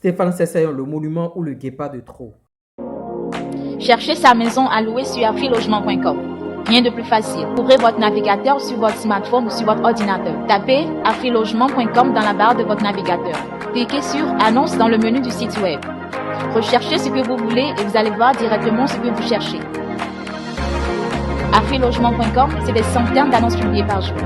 Stéphane Sessayon, le monument ou le guépard de trop. Cherchez sa maison à louer sur afrilogement.com. Rien de plus facile. Ouvrez votre navigateur sur votre smartphone ou sur votre ordinateur. Tapez afrilogement.com dans la barre de votre navigateur. Cliquez sur Annonce dans le menu du site web. Recherchez ce que vous voulez et vous allez voir directement ce que vous cherchez. Afrilogement.com, c'est des centaines d'annonces publiées par jour.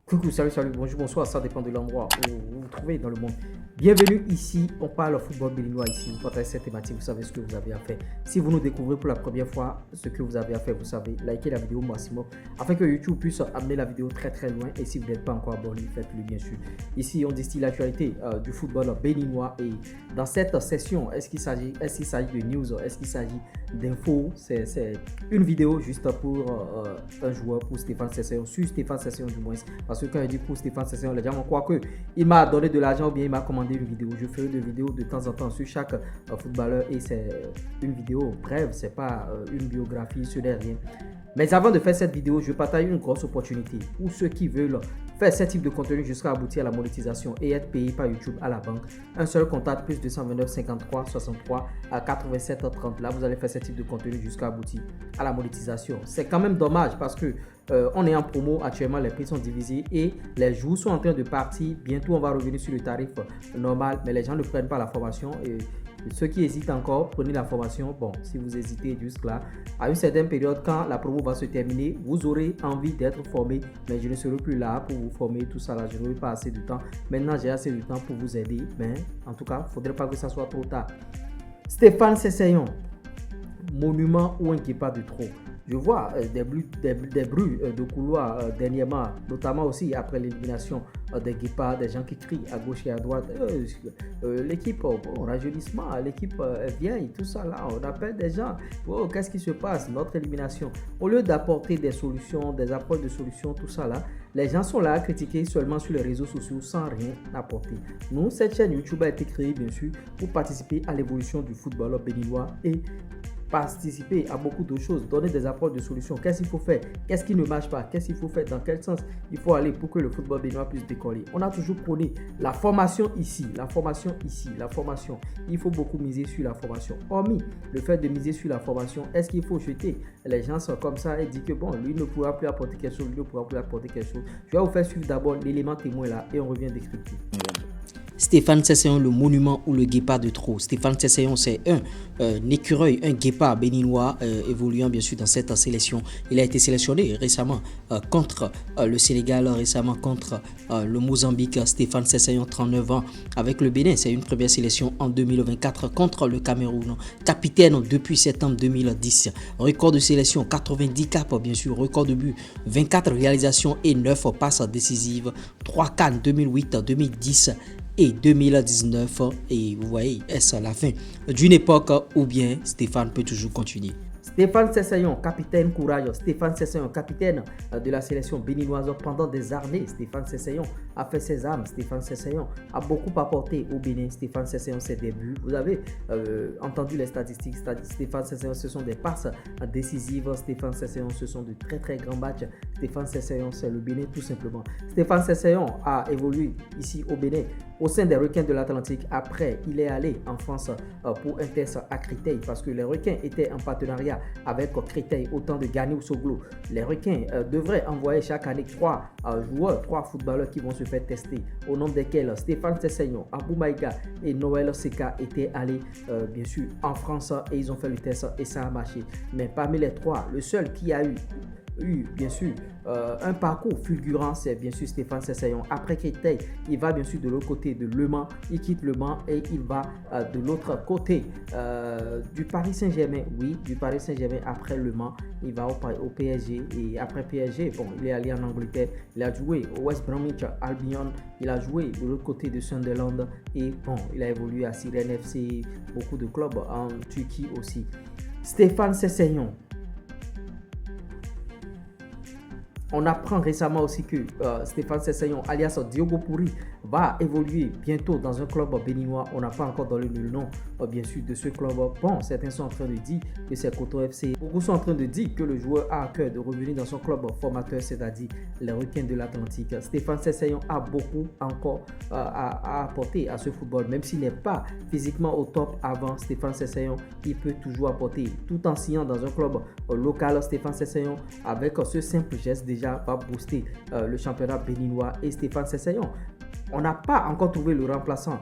Coucou, salut, bonjour, bonsoir, ça dépend de l'endroit où vous vous trouvez dans le monde. Bienvenue ici, on parle football béninois ici, vous partagez cette thématique, vous savez ce que vous avez à faire. Si vous nous découvrez pour la première fois, ce que vous avez à faire, vous savez, likez la vidéo au maximum afin que YouTube puisse amener la vidéo très très loin. Et si vous n'êtes pas encore abonné, faites-le bien sûr. Ici, on distille l'actualité du football béninois et dans cette session, est-ce qu'il s'agit de news, est-ce qu'il s'agit d'infos? C'est une vidéo juste pour un joueur, pour Stéphane Sessayon, sur Stéphane Sessayon du moins. Parce que quand je dis pour Stéphane Sessayon, les gens vont croire qu'il m'a donné de l'argent ou bien il m'a commandé une vidéo. Je ferai des vidéos de temps en temps sur chaque footballeur et c'est une vidéo brève, c'est pas une biographie, ce n'est rien. Mais avant de faire cette vidéo, je partage une grosse opportunité pour ceux qui veulent faire ce type de contenu jusqu'à aboutir à la monétisation et être payé par YouTube à la banque. Un seul contact, plus 229 53 63 à 87 30. Là, vous allez faire ce type de contenu jusqu'à aboutir à la monétisation. C'est quand même dommage parce que on est en promo actuellement, les prix sont divisés et les jours sont en train de partir. Bientôt, on va revenir sur le tarif normal, mais les gens ne prennent pas la formation. Et ceux qui hésitent encore, prenez la formation. Bon, si vous hésitez jusque-là, à une certaine période, quand la promo va se terminer, vous aurez envie d'être formé, mais je ne serai plus là pour vous former, tout ça là, je n'aurai pas assez de temps. Maintenant, j'ai assez de temps pour vous aider, mais en tout cas, il ne faudrait pas que ça soit trop tard. Stéphane Sessayon, monument ou un guépard de trop. Je vois des bruits de couloir dernièrement, notamment aussi après l'élimination des guépards, des gens qui crient à gauche et à droite. L'équipe, bon, rajeunissement, l'équipe est vieille, tout ça là. On appelle des gens. Oh, qu'est-ce qui se passe? Notre élimination. Au lieu d'apporter des solutions, des apports de solutions, tout ça là, les gens sont là à critiquer seulement sur les réseaux sociaux sans rien apporter. Nous, cette chaîne YouTube a été créée bien sûr pour participer à l'évolution du football béninois et participer à beaucoup de choses, donner des apports de solutions. Qu'est-ce qu'il faut faire? Qu'est-ce qui ne marche pas? Qu'est-ce qu'il faut faire? Dans quel sens il faut aller pour que le football béninois puisse décoller? On a toujours prôné la formation ici, la formation ici, la formation. Il faut beaucoup miser sur la formation. Hormis le fait de miser sur la formation, est-ce qu'il faut jeter les gens sont comme ça et dire que bon, lui ne pourra plus apporter quelque chose, lui ne pourra plus apporter quelque chose? Je vais vous faire suivre d'abord l'élément témoin là et on revient décrypter. Stéphane Sessayon, le monument ou le guépard de trop. Stéphane Sessayon, c'est un écureuil, un guépard béninois évoluant bien sûr dans cette sélection. Il a été sélectionné récemment contre le Sénégal, récemment contre le Mozambique. Stéphane Sessayon, 39 ans, avec le Bénin. C'est une première sélection en 2024 contre le Cameroun. Capitaine depuis septembre 2010. Record de sélection, 90 caps bien sûr. Record de but, 24 réalisations et 9 passes décisives. 3 CAN 2008, 2010 et 2019 et vous voyez, est-ce la fin d'une époque ou bien Stéphane peut toujours continuer? Stéphane Sessayon, capitaine courage. Stéphane Sessayon, capitaine de la sélection béninoise pendant des années. Stéphane Sessayon a fait ses armes. Stéphane Sessayon a beaucoup apporté au Bénin. Stéphane Sessayon, ses débuts. Vous avez entendu les statistiques. Stéphane Sessayon, ce sont des passes décisives. Stéphane Sessayon, ce sont de très très grands matchs. Stéphane Sessayon, c'est le Bénin tout simplement. Stéphane Sessayon a évolué ici au Bénin au sein des Requins de l'Atlantique. Après, il est allé en France pour un test à Créteil parce que les Requins étaient en partenariat avec Créteil au temps de Gagné Soglo. Les Requins devraient envoyer chaque année 3 joueurs, 3 footballeurs qui vont se faire tester, au nom desquels Stéphane Sessayon, Abou Maïga et Noël Seka étaient allés bien sûr en France et ils ont fait le test et ça a marché. Mais parmi les 3, le seul qui a eu bien sûr un parcours fulgurant, c'est bien sûr Stéphane Sessayon. Après Créteil, il va bien sûr de l'autre côté de Le Mans, il quitte Le Mans et il va de l'autre côté du Paris Saint-Germain. Oui, du Paris Saint-Germain après Le Mans, il va au PSG et après PSG, bon, il est allé en Angleterre, il a joué au West Bromwich Albion, il a joué de l'autre côté de Sunderland et bon, il a évolué à Sirène FC, beaucoup de clubs en Turquie aussi. Stéphane Sessayon. On apprend récemment aussi que Stéphane Sessayon, alias Diogo Pourri, va évoluer bientôt dans un club béninois. On n'a pas encore donné le nom, bien sûr, de ce club. Bon, certains sont en train de dire que c'est Coton FC. Beaucoup sont en train de dire que le joueur a à cœur de revenir dans son club formateur, c'est-à-dire les Requins de l'Atlantique. Stéphane Sesseyon a beaucoup encore à apporter à ce football, même s'il n'est pas physiquement au top avant. Stéphane Sesseyon, il peut toujours apporter, tout en signant dans un club local. Stéphane Sesseyon, avec ce simple geste, déjà va booster le championnat béninois. Et Stéphane Sesseyon, on n'a pas encore trouvé le remplaçant,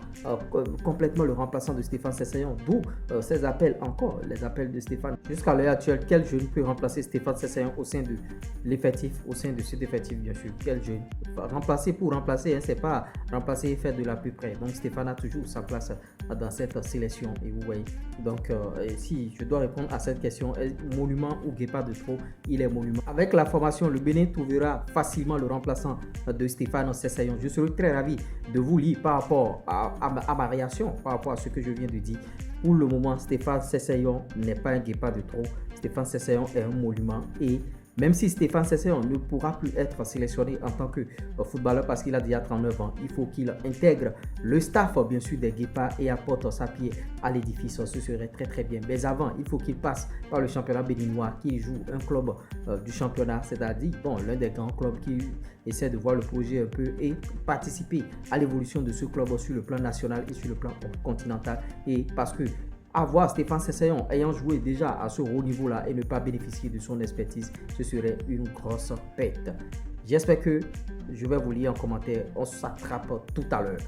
complètement le remplaçant de Stéphane Sesseyon, d'où ces appels encore, les appels de Stéphane. Jusqu'à l'heure actuelle, quel jeune peut remplacer Stéphane Sesseyon au sein de l'effectif, au sein de cet effectif, bien sûr? Quel jeune? Remplacer pour remplacer, hein, c'est pas remplacer et faire de la peu près. Donc Stéphane a toujours sa place dans cette sélection, et vous voyez. Donc si je dois répondre à cette question, monument ou guépard de trop, il est monument. Avec la formation, le Bénin trouvera facilement le remplaçant de Stéphane Sesseyon. Je serai très ravi de vous lire par rapport à ma réaction, par rapport à ce que je viens de dire. Pour le moment, Stéphane Sesseyon n'est pas un guépard de trop. Stéphane Sesseyon est un monument, et même si Stéphane Sesseyon ne pourra plus être sélectionné en tant que footballeur parce qu'il a déjà 39 ans, il faut qu'il intègre le staff, bien sûr, des guépards et apporte sa pierre à l'édifice. Ce serait très très bien. Mais avant, il faut qu'il passe par le championnat béninois, qui joue un club du championnat, c'est-à-dire l'un des grands clubs qui essaie de voir le projet un peu et participer à l'évolution de ce club sur le plan national et sur le plan continental. Et parce que avoir Stéphane Sesseyon ayant joué déjà à ce haut niveau-là et ne pas bénéficier de son expertise, ce serait une grosse perte. J'espère que je vais vous lire en commentaire. On s'attrape tout à l'heure.